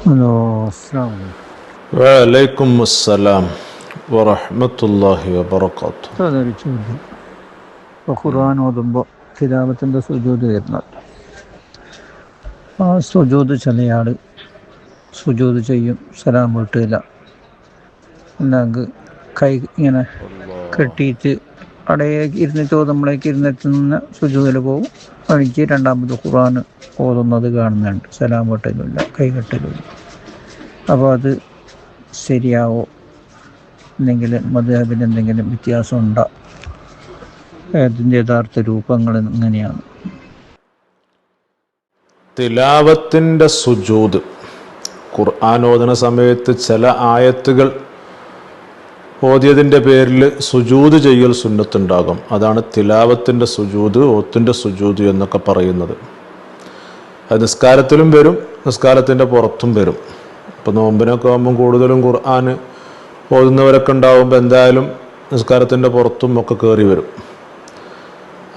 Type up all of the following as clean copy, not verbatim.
Hello, അസ്സലാമു അലൈക്കും. വഅലൈക്കും അസ്സലാം വറഹ്മത്തുള്ളാഹി വബറകാതുഹു. അതൊരു ചോദ്യം. ഇപ്പോൾ ഖുർആൻ ഓതുമ്പോൾ തിലാവത്തിൻ്റെ സുജൂദ് വരുന്നത്, ആ സുജൂദ് ചിലയാൾ സുജൂദ് ചെയ്യും, സലാം വീട്ടില്ല, അല്ലെങ്കിൽ കൈ ഇങ്ങനെ കെട്ടിയിട്ട് അവിടെ ഇരുന്നിട്ട് ഓതുമ്പോഴേക്ക് ഇരുന്നിട്ട് നിന്ന് സുജൂദിൽ പോകും. എനിക്ക് രണ്ടാമത് ഖുർആൻ ഓതുന്നത് കാണുന്നുണ്ട്, സലാം വീട്ടലുമില്ല, കൈ കെട്ടലുമില്ല. അപ്പോൾ അത് ശരിയാവോ? എന്തെങ്കിലും മദ്ഹബിന് എന്തെങ്കിലും വ്യത്യാസം ഉണ്ടോ? അതിൻ്റെ യഥാർത്ഥ രൂപങ്ങൾ എങ്ങനെയാണ്? തിലാവത്തിൻ്റെ സുജൂദ്, ഖുർആൻ ഓതുന്ന സമയത്ത് ചില ആയത്തുകൾ ഓതിയതിൻ്റെ പേരിൽ സുജൂദ് ചെയ്യൽ സുന്നത്തുണ്ടാകും. അതാണ് തിലാവത്തിൻ്റെ സുജൂദ്, ഓത്തിൻ്റെ സുജൂദ് എന്നൊക്കെ പറയുന്നത്. അത് നിസ്കാരത്തിലും വരും, നിസ്കാരത്തിൻ്റെ പുറത്തും വരും. ഇപ്പോൾ നോമ്പിനൊക്കെ ആകുമ്പം കൂടുതലും ഖുർആൻ ഓതുന്നവരൊക്കെ ഉണ്ടാകുമ്പോൾ എന്തായാലും നിസ്കാരത്തിൻ്റെ പുറത്തും ഒക്കെ കയറി വരും.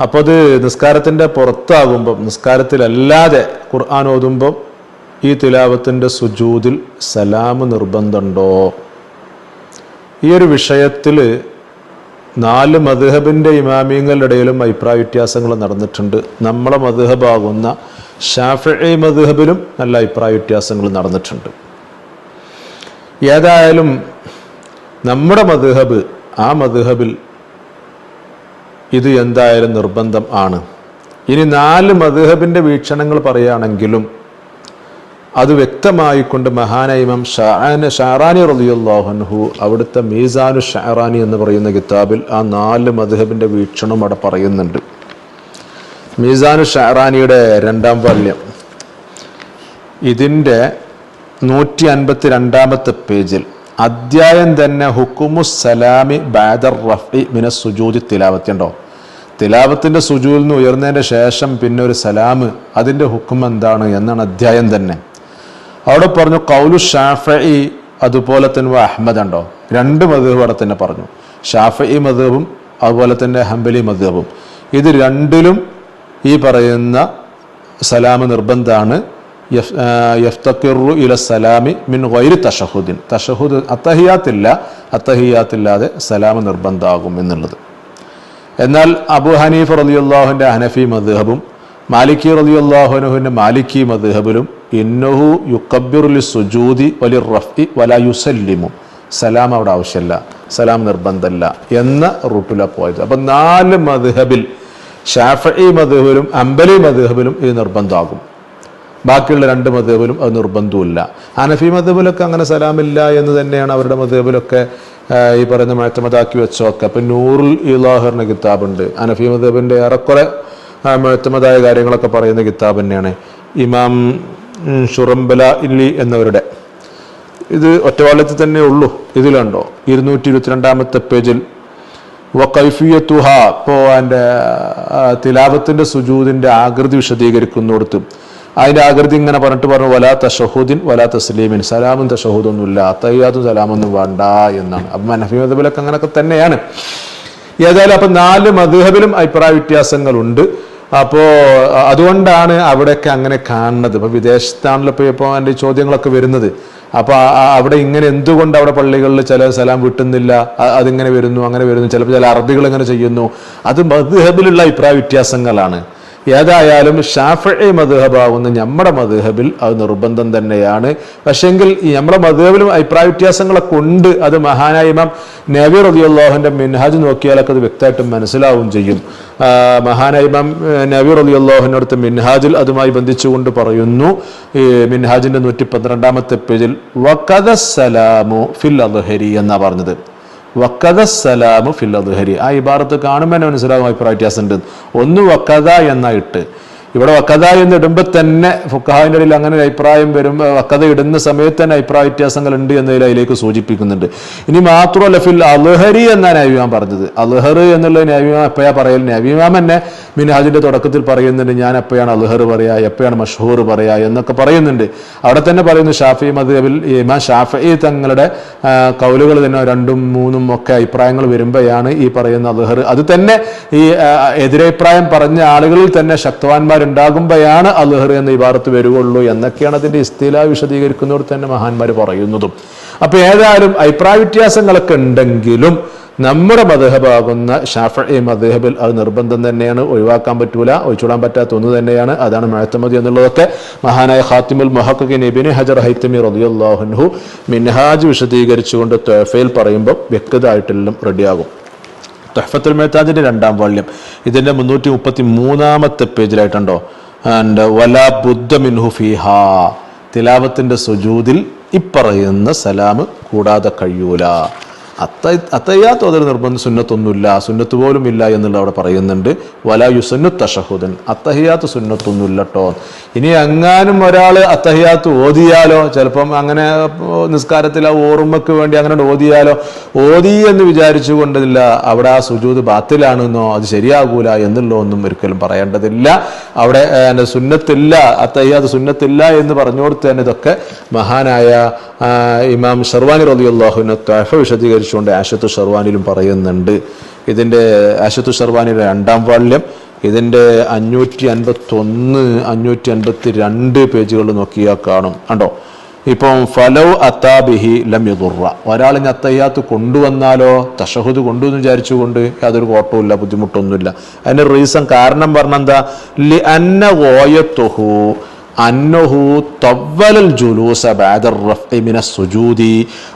അപ്പോൾ അത് നിസ്കാരത്തിൻ്റെ പുറത്താകുമ്പം, നിസ്കാരത്തിലല്ലാതെ ഖുർആൻ ഓതുമ്പം ഈ തിലാവത്തിൻ്റെ സുജൂദിൽ സലാം നിർബന്ധമുണ്ടോ? ഈ ഒരു വിഷയത്തിൽ 4 മദ്ഹബിൻ്റെ ഇമാമിങ്ങളുടെ ഇടയിലും അഭിപ്രായ വ്യത്യാസങ്ങൾ നടന്നിട്ടുണ്ട്. നമ്മളെ മദ്ഹബാകുന്ന ഷാഫിഈ മദ്ഹബിലും നല്ല അഭിപ്രായ വ്യത്യാസങ്ങൾ നടന്നിട്ടുണ്ട്. ഏതായാലും നമ്മുടെ മദ്ഹബ്, ആ മദ്ഹബിൽ ഇത് എന്തായാലും നിർബന്ധം ആണ്. ഇനി 4 മദ്ഹബിൻ്റെ വീക്ഷണങ്ങൾ പറയുകയാണെങ്കിലും അത് വ്യക്തമായിക്കൊണ്ട് മഹാനായ ഇമാം ഷഅറാനി റളിയല്ലാഹു അൻഹു അവിടുത്തെ മീസാനു ഷഅറാനി എന്ന് പറയുന്ന കിതാബിൽ ആ 4 മദ്ഹബിൻ്റെ വീക്ഷണം അവിടെ പറയുന്നുണ്ട്. മീസാനു ഷഅറാനിയുടെ 2-ാം വാല്യം ഇതിൻ്റെ 152-ാമത്തെ പേജിൽ അധ്യായം തന്നെ ഹുക്കുമുസ് സലാമി ബഅദർ റഫ്ഇ മിനസ് സുജൂദി തിലാവത്തി ഉണ്ടോ? തിലാവത്തിൻ്റെ സുജൂദിൽ നിന്ന് ഉയർന്നതിൻ്റെ ശേഷം പിന്നെ ഒരു സലാം, അതിൻ്റെ ഹുക്കും എന്താണ് എന്നാണ് അധ്യായം തന്നെ. അവിടെ പറഞ്ഞു ഖൗലു ഷാഫിഈ, അതുപോലെ തന്നെ അഹ്മദ് ഉണ്ടോ? 2 മദ്ഹബ് അവിടെ തന്നെ പറഞ്ഞു. ഷാഫിഈ മദ്ഹബും അതുപോലെ തന്നെ ഹംബലി മദ്ഹബും, ഇത് രണ്ടിലും ഈ പറയുന്ന സലാം നിർബന്ധമാണ്. യഫ്തഖിറു ഇല സലാമി മിൻ ഗൈരി തശഹുദിൻ, തശഹുദ് അത്തഹിയാത്തില്ലാതെ സലാം നിർബന്ധമാകും എന്നുള്ളത്. എന്നാൽ അബൂ ഹനീഫ റളിയല്ലാഹുവിൻ്റെ ഹനഫി മദ്ഹബും മാലിക്കി റളിയല്ലാഹുവിൻ്റെ മാലിക്കി മദ്ഹബിലും ഇന്നഹു യുക്കബ്ബിറു ലിസ്സുജൂദി വലിർറഫ്ഇ വലാ യുസല്ലിമു, സലാം അവിടെ ആവശ്യമില്ല, സലാം നിർബന്ധമല്ല എന്ന റൂട്ടിലാണ് പോയത്. അപ്പം 4 മദ്ഹബിൽ ഷാഫിഈ മദ്ഹബിലും ഹംബലി മദ്ഹബിലും ഇത് നിർബന്ധമാകും. ബാക്കിയുള്ള 2 മദ്ഹബിലും അത് നിർബന്ധമില്ല. ഹനഫി മദ്ഹബിലൊക്കെ അങ്ങനെ സലാമില്ല എന്ന് തന്നെയാണ് അവരുടെ മദ്ഹബിലൊക്കെ ഈ പറയുന്ന മുഅ്തമദാക്കി വെച്ചൊക്കെ. അപ്പം നൂറുൽ ഇലാഹ് എന്ന കിതാബുണ്ട്, ഹനഫി മദ്ഹബിൻ്റെ ഏറെക്കുറെ മുഅ്തമദായ കാര്യങ്ങളൊക്കെ പറയുന്ന കിതാബ് തന്നെയാണ്. ഇമാം ഷുറംബല ഇല്ലി എന്നവരുടെ ഇത് ഒറ്റവാളത്തിൽ തന്നെ ഉള്ളൂ. ഇതിലുണ്ടോ 222-ാമത്തെ പേജിൽ വഖൈഫിയത്തുഹ, ഇപ്പോൾ അതിൻ്റെ തിലാവത്തിൻ്റെ സുജൂദിൻ്റെ ആകൃതി വിശദീകരിക്കുന്നിടത്ത് അതിൻ്റെ ആകൃതി ഇങ്ങനെ പറഞ്ഞു വലാ തശഹുദിൻ വലാ തസ്ലീമിൻ, സലാമും തശഹുദൊന്നുമില്ല, തഹിയ്യാത്തും സലാമൊന്നും വേണ്ട എന്നാണ്. അപ്പം ഹനഫി മദ്ഹബിലൊക്കെ അങ്ങനെയൊക്കെ തന്നെയാണ്. ഏതായാലും അപ്പം 4 മദ്ഹബിലും അഭിപ്രായ വ്യത്യാസങ്ങളുണ്ട്. അപ്പോൾ അതുകൊണ്ടാണ് അവിടെയൊക്കെ അങ്ങനെ കാണുന്നത്. ഇപ്പോൾ വിദേശത്താണല്ലോ ഇപ്പോൾ എൻ്റെ ചോദ്യങ്ങളൊക്കെ വരുന്നത്. അപ്പോൾ അവിടെ ഇങ്ങനെ എന്തുകൊണ്ട് അവിടെ പള്ളികളിൽ ചില സലാം വിട്ടുന്നില്ല, അതിങ്ങനെ വരുന്നു, അങ്ങനെ വരുന്നു, ചിലപ്പോൾ ചില അറബികൾ ഇങ്ങനെ ചെയ്യുന്നു. അത് മദ്ഹബിലുള്ള അഭിപ്രായ വ്യത്യാസങ്ങളാണ്. ഏതായാലും ഷാഫിഈ മദ്ഹബാകുന്ന നമ്മുടെ മദ്ഹബിൽ അത് നിർബന്ധം തന്നെയാണ്. പക്ഷെങ്കിൽ ഈ നമ്മുടെ മദ്ഹബിലും അഭിപ്രായ വ്യത്യാസങ്ങളൊക്കെ ഉണ്ട്. അത് മഹാനായ ഇമാം നവവി റളിയല്ലാഹുവിൻ്റെ മിൻഹാജ് നോക്കിയാലൊക്കെ അത് വ്യക്തമായിട്ട് മനസ്സിലാവും ചെയ്യും. മഹാനായ ഇമാം നവവി റളിയല്ലാഹുവിൻ്റെ അടുത്ത് മിൻഹാജിൽ അതുമായി ബന്ധിച്ചുകൊണ്ട് പറയുന്നു, ഈ മിൻഹാജിൻ്റെ 112-ാമത്തെ പേജിൽ വഖദ സലാമു ഫിൽ അദ്ഹരി എന്നാണ് പറഞ്ഞത്. വക്കദ സലാമു ഫിൽ അദ്ഹരി, ആ ഇബാറത്ത് കാണുമ്പോൾ തന്നെ മനസ്സിലാകും അഭിപ്രായ വ്യത്യാസം ഉണ്ട്. ഒന്ന് വക്കദ എന്നായിട്ട്, ഇവിടെ വക്കദ എന്ന് ഇടുമ്പോൾ തന്നെ ഫുഖഹാന്റെ ഇടയിൽ അങ്ങനെ ഒരു അഭിപ്രായം വരും. വക്കദ ഇടുന്ന സമയത്ത് തന്നെ അഭിപ്രായ വ്യത്യാസങ്ങൾ ഉണ്ട് എന്നതിൽ അതിലേക്ക് സൂചിപ്പിക്കുന്നുണ്ട്. ഇനി മാത്രമല്ല ഫിൽ അദ്ഹരി എന്നാണ് നബിമാം പറഞ്ഞത്. അദ്ഹർ എന്നുള്ള നബിമാം എപ്പോഴാ പറയൽ? നബിമാം തന്നെ മിൻഹാജിന്റെ തുടക്കത്തിൽ പറയുന്നുണ്ട്, ഞാൻ എപ്പോഴാണ് അദ്ഹർ പറയാ, എപ്പോഴാണ് മഷ്ഹൂർ പറയാ എന്നൊക്കെ പറയുന്നുണ്ട്. അവിടെ തന്നെ പറയുന്നു ഷാഫിഈ മദ്ഹബിൽ ഇമാം ഷാഫിഈ തങ്ങളുടെ കൗലുകൾ തന്നെ 2ഉം 3ഉം ഒക്കെ അഭിപ്രായങ്ങൾ വരുമ്പോഴാണ് ഈ പറയുന്ന അദ്ഹർ. അത് തന്നെ ഈ എതിരഭിപ്രായം പറഞ്ഞ ആളുകളിൽ തന്നെ ശക്തവാന്മാർ ഉണ്ടാകുമ്പോഴാണ് അൽഹർ എന്ന ഇബാറത്ത് വരികയുള്ളൂ എന്നൊക്കെയാണ് അതിന്റെ ഇസ്തിലാ വിശദീകരിക്കുന്നതോട് തന്നെ മഹാന്മാർ പറയുന്നതും. അപ്പൊ ഏതായാലും അഭിപ്രായ വ്യത്യാസങ്ങളൊക്കെ ഉണ്ടെങ്കിലും നമ്മുടെ മദ്ഹബാകുന്ന ഷാഫിഈ മദ്ഹബിൽ അത് നിർബന്ധം തന്നെയാണ്, ഒഴിവാക്കാൻ പറ്റൂല, ഒഴിച്ചുവിടാൻ പറ്റാത്ത ഒന്ന് തന്നെയാണ്. അതാണ് മുഅ്തമദ് എന്നുള്ളതൊക്കെ മഹാനായ ഖാത്തിമുൽ മുഹഖഖീൻ ഇബ്നു ഹജർ ഹൈതമി റളിയല്ലാഹു അൻഹു മിൻഹാജ് വിശദീകരിച്ചുകൊണ്ട് തുഹഫയിൽ പറയുമ്പോൾ വ്യക്തമായിട്ടെല്ലാം റെഡിയാകും. തുഹഫത്തുൽ മുഅ്തദിന്റെ 2ാം വാള്യം ഇതിന്റെ 333 പേജിലായിട്ടുണ്ടോ, വലാ ബുദ്ദ മിൻഹു ഫീഹാ, തിലാവത്തിന്റെ സുജൂദിൽ ഇപ്പറയുന്ന സലാം കൂടാതെ കഴിയൂല. അത്തഹിയ്യാത്ത് ഓതൽ നിർബന്ധം സുന്നത്തൊന്നുമില്ല, സുന്നത്ത് പോലും ഇല്ല എന്നുള്ള അവിടെ പറയുന്നുണ്ട്. വലാ യുസന്നു തശഹുദൻ, അത്തഹിയ്യാത്ത് സുന്നത്തൊന്നുമില്ല കേട്ടോ. ഇനി എങ്ങാനും ഒരാൾ അത്തഹിയ്യാത്ത് ഓതിയാലോ, ചിലപ്പം അങ്ങനെ നിസ്കാരത്തിൽ ആ ഓർമ്മക്ക് വേണ്ടി അങ്ങനെ ഓതിയാലോ, ഓതി എന്ന് വിചാരിച്ചു കൊണ്ടില്ല അവിടെ ആ സുജൂദ് ബാത്തിലാണെന്നോ അത് ശരിയാകൂല എന്നുള്ള ഒന്നും ഒരിക്കലും പറയേണ്ടതില്ല. അവിടെ സുന്നത്തില്ല, അത്തഹിയ്യാത്ത് സുന്നത്തില്ല എന്ന് പറഞ്ഞുകൊടുത്ത് തന്നെ ഇതൊക്കെ മഹാനായ ഇമാം ഷർവാനി റളിയല്ലാഹു അൻഹു തുഹഫ വിശദീകരിച്ചുകൊണ്ട് ആശത്തു ഷർവാനിലും പറയുന്നുണ്ട്. ഇതിന്റെ ആശത്തു ഷർവാനിയുടെ 2ാം വാള്യം ഇതിന്റെ 551, 552 പേജുകൾ നോക്കിയാൽ കാണും. കണ്ടോ, ഇപ്പം ഫലൗ അത്താബിഹി ലം യദുറ, ഒരാളിന് അത്തഹിയ്യാത്ത് കൊണ്ടുവന്നാലോ, തശഹുദ് കൊണ്ടുവന്ന് വിചാരിച്ചുകൊണ്ട് യാതൊരു കോട്ടവുമില്ല, ബുദ്ധിമുട്ടൊന്നുമില്ല. അതിന്റെ റീസൺ കാരണം പറഞ്ഞെന്താ, ലി അന്ന ഗോയത്തുഹു അന്നഹു തവ്വലൽ ജുലൂസ ബഅദ റഫ്ഇ മിനസ് സുജൂദി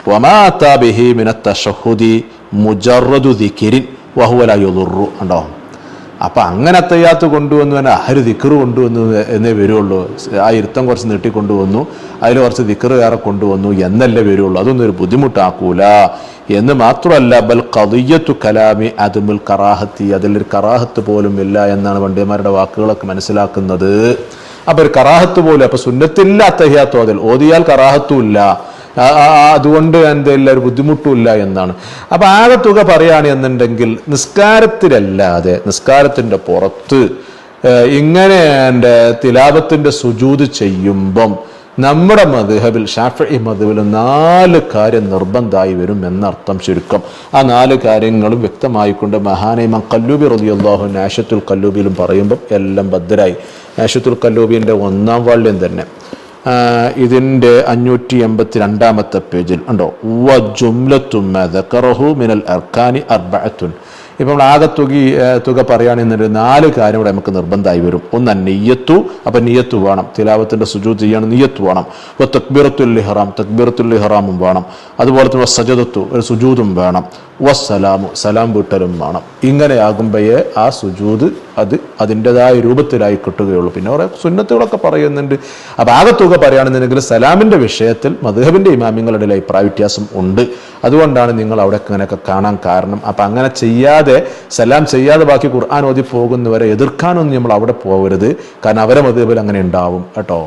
വമാ അതാ ബിഹി മിനത്ത് തശഹുദി മുജറദു ദിക്രിൻ വഹുവ ലാ യദുറു. ഉണ്ടോ, അപ്പൊ അങ്ങനെ അത്തഹിയ്യാത്ത് കൊണ്ടുവന്നു തന്നെ അഹര് ദിക്ർ കൊണ്ടുവന്നു എന്നേ വരുള്ളൂ. ആ ഇരുത്തം കുറച്ച് നീട്ടിക്കൊണ്ടുവന്നു, അതിൽ കുറച്ച് ദിക്ർ വേറെ കൊണ്ടുവന്നു എന്നല്ലേ വരുള്ളൂ. അതൊന്നും ഒരു ബുദ്ധിമുട്ടാക്കൂല എന്ന് മാത്രമല്ല, ബൽ ഖദിയ്യത്തു കലാമി അദ്മുൽ കറാഹത്തി, അതിലൊരു കറാഹത്ത് പോലും ഇല്ല എന്നാണ് പണ്ഡിതന്മാരുടെ വാക്കുകളൊക്കെ മനസ്സിലാക്കുന്നത്. അപ്പൊ ഒരു കറാഹത്ത് പോലും, അപ്പൊ സുന്നത്തില്ല അത്തഹിയ്യാത്ത് ഓതൽ, ഓതിയാൽ കറാഹത്തും ഇല്ല, അതുകൊണ്ട് എന്തെല്ലാം ഒരു ബുദ്ധിമുട്ടും ഇല്ല എന്നാണ്. അപ്പൊ ആകെ തുക പറയുകയാണ് എന്നുണ്ടെങ്കിൽ നിസ്കാരത്തിലല്ലാതെ നിസ്കാരത്തിന്റെ പുറത്ത് ഇങ്ങനെ തിലാവത്തിന്റെ സുജൂദ് ചെയ്യുമ്പം നമ്മുടെ മദ്ഹബിൽ ഷാഫിഈ മദ്ഹബിൽ 4 കാര്യം നിർബന്ധമായി വരും എന്നർത്ഥം. ചുരുക്കം ആ 4 കാര്യങ്ങളും വ്യക്തമായിക്കൊണ്ട് മഹാനായ ഇമാം ഖല്ലൂബി റളിയല്ലാഹു അൻഹു ആശത്തുൽ ഖല്ലൂബിയിലും പറയുമ്പം എല്ലാം ഭദ്രായി. ആശത്തുൽ ഖല്ലൂബിന്റെ 1ാം വാള്യം തന്നെ ഇതിന്റെ 582 പേജിൽ ഉണ്ടോ, വ ജുംലത്തു മാ ദക്കറഹു മിനൽ അർക്കാനി അർബഅത്തുൻ. ഇപ്പം ആകെ തുക പറയുകയാണെന്നുണ്ട് 4 കാര്യം ഇവിടെ നമുക്ക് നിർബന്ധമായി വരും. ഒന്ന് നിയ്യത്തു, അപ്പൊ നിയ്യത്ത് വേണം, തിലാവത്തിന്റെ സുജൂദ് ചെയ്യണം, നിയ്യത്ത് വേണം. അപ്പോൾ തക്ബീറത്തുൽ ഇഹ്റാം, തക്ബീറത്തുൽ ഇഹ്റാമും വേണം. അതുപോലെ തന്നെ സജദത്തു, ഒരു സുജൂദും വേണം. വസ്സലാമു, സലാം വീട്ടലും വേണം. ഇങ്ങനെയാകുമ്പോഴേ ആ സുജൂദ് അത് അതിൻ്റെതായ രൂപത്തിലായി കിട്ടുകയുള്ളൂ. പിന്നെ കുറെ സുന്നത്തുകളൊക്കെ പറയുന്നുണ്ട്. അപ്പൊ ആകെ തുക പറയുകയാണെന്നുണ്ടെങ്കിൽ സലാമിന്റെ വിഷയത്തിൽ മദ്ഹബിന്റെ ഇമാമിങ്ങളുടെ അഭിപ്രായ വ്യത്യാസം ഉണ്ട്. അതുകൊണ്ടാണ് നിങ്ങൾ അവിടെ അങ്ങനെയൊക്കെ കാണാൻ കാരണം. അപ്പൊ അങ്ങനെ ചെയ്യാതെ, സലാം ചെയ്യാതെ ബാക്കി ഖുർആൻ ഓതി പോകുന്നവരെ എതിർക്കാനൊന്നും നമ്മൾ അവിടെ പോകരുത്. കാരണം അവരെ മദ്ഹബിൽ അങ്ങനെ ഉണ്ടാവും കേട്ടോ.